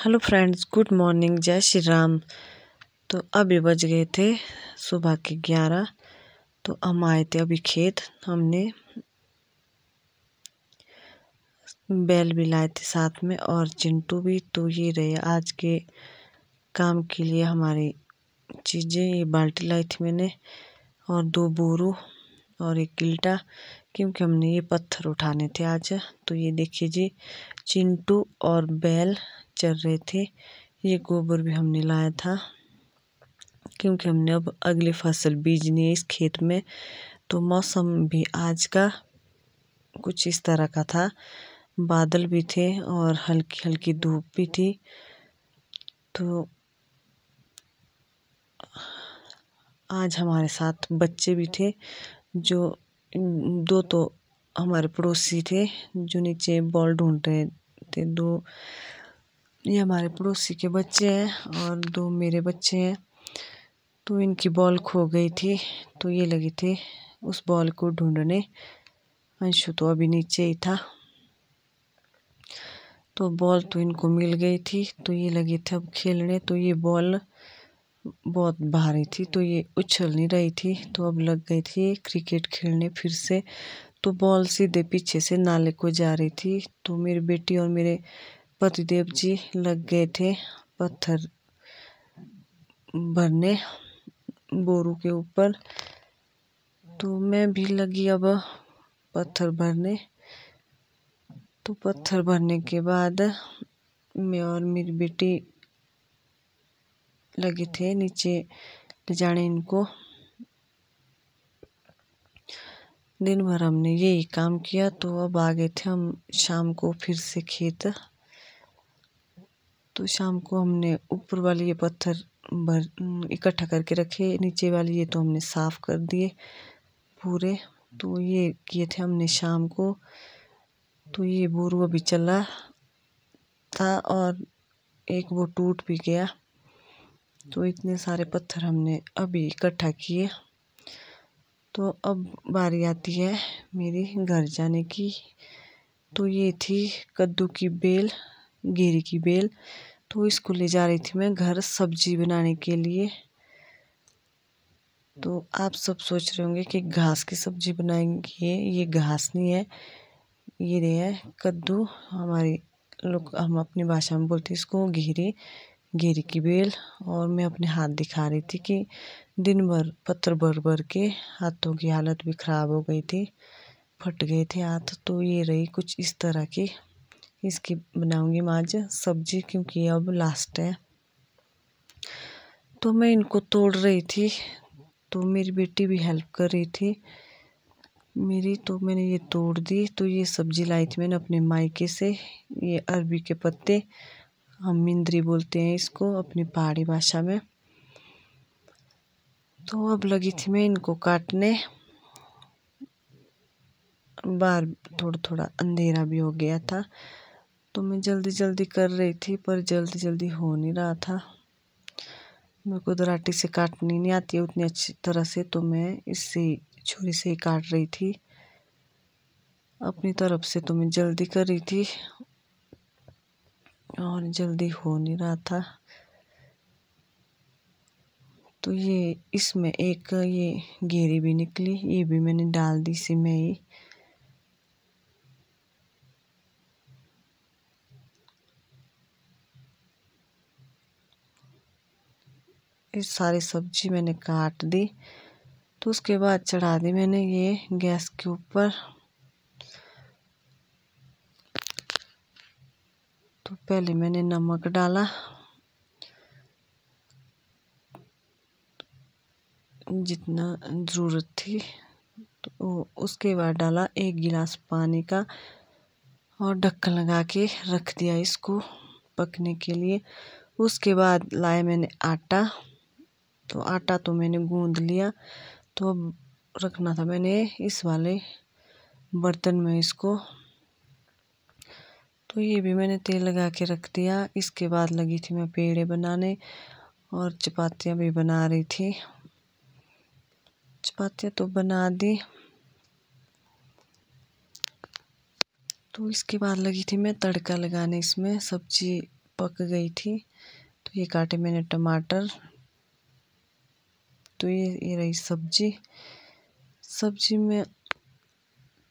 Hello friends, good morning, जय श्री राम। तो अभी बज गए थे सुबह के 11। तो हम आए थे अभी खेत। हमने बैल भी लाए थे साथ में और चिंटू भी। तो ये रहे आज के काम के लिए हमारी चीज़ें। ये बाल्टी लाई थी मैंने और 2 बोरू और एक गिल्टा, क्योंकि हमने ये पत्थर उठाने थे आज। तो ये देखिए जी, चिंटू और बैल चल रहे थे। ये गोबर भी हमने लाया था, क्योंकि हमने अब अगली फसल बीजनी है इस खेत में। तो मौसम भी आज का कुछ इस तरह का था, बादल भी थे और हल्की हल्की धूप भी थी। तो आज हमारे साथ बच्चे भी थे, जो 2 तो हमारे पड़ोसी थे जो नीचे बॉल ढूंढ रहे थे। 2 ये हमारे पड़ोसी के बच्चे हैं और 2 मेरे बच्चे हैं। तो इनकी बॉल खो गई थी, तो ये लगे थे उस बॉल को ढूंढने। अंशु तो अभी नीचे ही था। तो बॉल तो इनको मिल गई थी, तो ये लगे थे अब खेलने। तो ये बॉल बहुत भारी थी, तो ये उछल नहीं रही थी। तो अब लग गई थी क्रिकेट खेलने फिर से। तो बॉल सीधे पीछे से नाले को जा रही थी। तो मेरी बेटी और मेरे पतिदेव जी लग गए थे पत्थर भरने बोरू के ऊपर। तो मैं भी लगी अब पत्थर भरने। तो पत्थर भरने के बाद मैं और मेरी बेटी लगे थे नीचे ले जाने इनको। दिन भर हमने यही काम किया। तो अब आ गए थे हम शाम को फिर से खेत। तो शाम को हमने ऊपर वाले ये पत्थर इकट्ठा करके रखे, नीचे वाले ये तो हमने साफ कर दिए पूरे। तो ये किए थे हमने शाम को। तो ये बोरू अभी चला था और एक वो टूट भी गया। तो इतने सारे पत्थर हमने अभी इकट्ठा किए। तो अब बारी आती है मेरी घर जाने की। तो ये थी कद्दू की बेल, घेरी की बेल। तो इसको ले जा रही थी मैं घर सब्जी बनाने के लिए। तो आप सब सोच रहे होंगे कि घास की सब्जी बनाएंगे। ये घास नहीं है, ये रे है कद्दू। हमारी लोग हम अपनी भाषा में बोलते हैं इसको घेरी की बेल। और मैं अपने हाथ दिखा रही थी कि दिन भर पत्थर भर भर के हाथों की हालत भी ख़राब हो गई थी, फट गए थे हाथ। तो ये रही कुछ इस तरह की। इसकी बनाऊंगी मैं आज सब्जी, क्योंकि अब लास्ट है। तो मैं इनको तोड़ रही थी, तो मेरी बेटी भी हेल्प कर रही थी मेरी। तो मैंने ये तोड़ दी। तो ये सब्जी लाई थी मैंने अपने मायके से। ये अरबी के पत्ते, हम मिंद्री बोलते हैं इसको अपनी पहाड़ी भाषा में। तो अब लगी थी मैं इनको काटने। बाहर थोड़ा थोड़ा अंधेरा भी हो गया था। तो मैं जल्दी जल्दी कर रही थी, पर जल्दी जल्दी हो नहीं रहा था। मेरे को दराटी से काटनी नहीं आती है उतनी अच्छी तरह से, तो मैं इससे छुरी से ही काट रही थी अपनी तरफ से। तो मैं जल्दी कर रही थी और जल्दी हो नहीं रहा था। तो ये इसमें एक ये घेरी भी निकली, ये भी मैंने डाल दी इसी में ही। इस सारी सब्जी मैंने काट दी। तो उसके बाद चढ़ा दी मैंने ये गैस के ऊपर। तो पहले मैंने नमक डाला जितना ज़रूरत थी। तो उसके बाद डाला 1 गिलास पानी का और ढक्कन लगा के रख दिया इसको पकने के लिए। उसके बाद लाया मैंने आटा। तो आटा तो मैंने गूंद लिया। तो अब रखना था मैंने इस वाले बर्तन में इसको। तो ये भी मैंने तेल लगा के रख दिया। इसके बाद लगी थी मैं पेड़े बनाने और चपातियाँ भी बना रही थी। चपातियाँ तो बना दी। तो इसके बाद लगी थी मैं तड़का लगाने। इसमें सब्जी पक गई थी। तो ये काटे मैंने टमाटर। तो ये रही सब्जी। सब्जी में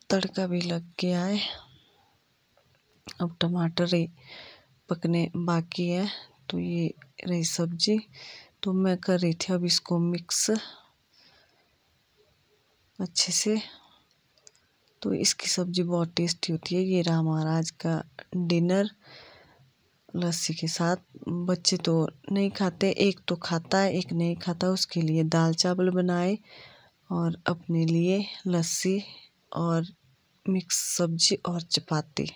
तड़का भी लग गया है। अब टमाटर ही पकने बाकी है। तो ये रही सब्जी। तो मैं कर रही थी अब इसको मिक्स अच्छे से। तो इसकी सब्जी बहुत टेस्टी होती है। ये रहा हमारा आज का डिनर लस्सी के साथ। बच्चे तो नहीं खाते, एक तो खाता है एक नहीं खाता। उसके लिए दाल चावल बनाए और अपने लिए लस्सी और मिक्स सब्जी और चपाती।